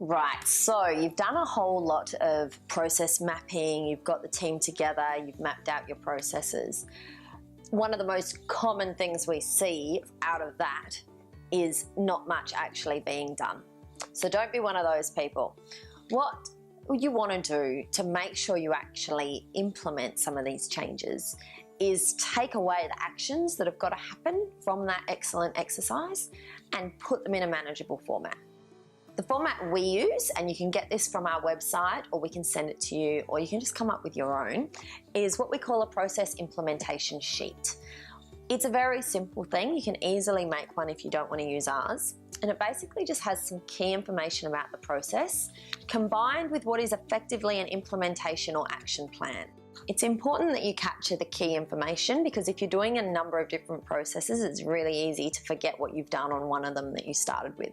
Right, so you've done a whole lot of process mapping, you've got the team together, you've mapped out your processes. One of the most common things we see out of that is not much actually being done. So don't be one of those people. What you want to do to make sure you actually implement some of these changes is take away the actions that have got to happen from that excellent exercise and put them in a manageable format. The format we use, and you can get this from our website or we can send it to you or you can just come up with your own, is what we call a process implementation sheet. It's a very simple thing. You can easily make one if you don't want to use ours. And it basically just has some key information about the process combined with what is effectively an implementation or action plan. It's important that you capture the key information because if you're doing a number of different processes, it's really easy to forget what you've done on one of them that you started with.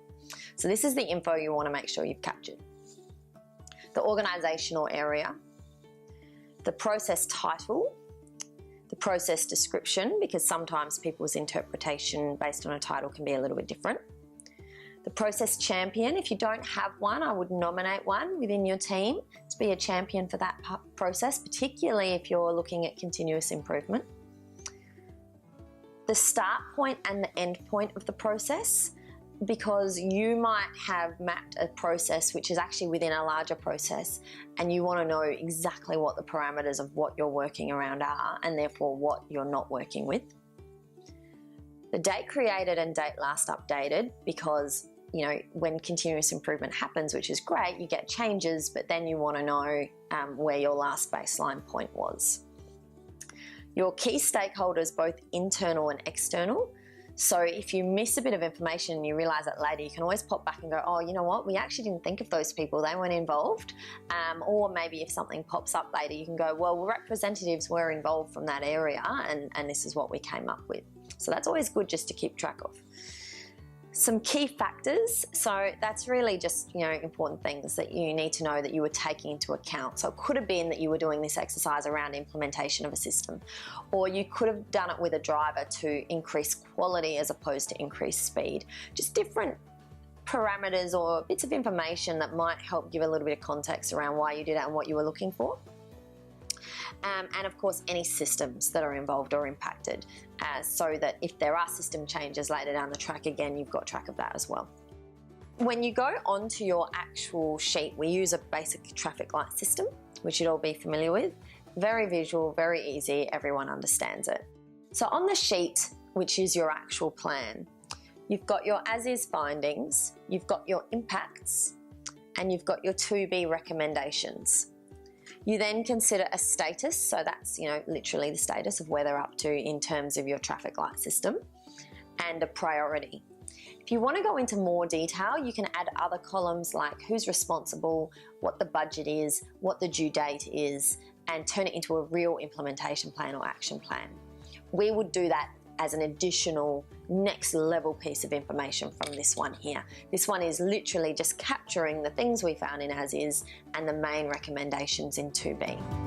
So this is the info you want to make sure you've captured. The organisational area, the process title, the process description, because sometimes people's interpretation based on a title can be a little bit different. The process champion, if you don't have one, I would nominate one within your team to be a champion for that process, particularly if you're looking at continuous improvement. The start point and the end point of the process, because you might have mapped a process which is actually within a larger process and you want to know exactly what the parameters of what you're working around are and therefore what you're not working with. The date created and date last updated, because when continuous improvement happens, which is great, you get changes, but then you want to know where your last baseline point was. Your key stakeholders, both internal and external. So if you miss a bit of information and you realise that later, you can always pop back and go, oh, you know what, we actually didn't think of those people, they weren't involved. Or maybe if something pops up later, you can go, well, representatives were involved from that area and this is what we came up with. So that's always good just to keep track of. Some key factors, so that's really just important things that you need to know that you were taking into account. So it could have been that you were doing this exercise around implementation of a system, or you could have done it with a driver to increase quality as opposed to increase speed. Just different parameters or bits of information that might help give a little bit of context around why you did it and what you were looking for. And of course any systems that are involved or impacted, so that if there are system changes later down the track, again you've got track of that as well. When you go onto your actual sheet, we use a basic traffic light system, which you'd all be familiar with. Very visual, very easy, everyone understands it. So on the sheet, which is your actual plan, you've got your as-is findings, you've got your impacts, and you've got your to-be recommendations. You then consider a status, so that's literally the status of where they're up to in terms of your traffic light system, and a priority. If you want to go into more detail, you can add other columns like who's responsible, what the budget is, what the due date is, and turn it into a real implementation plan or action plan. We would do that as an additional next level piece of information from this one here. This one is literally just capturing the things we found in as is and the main recommendations in 2B.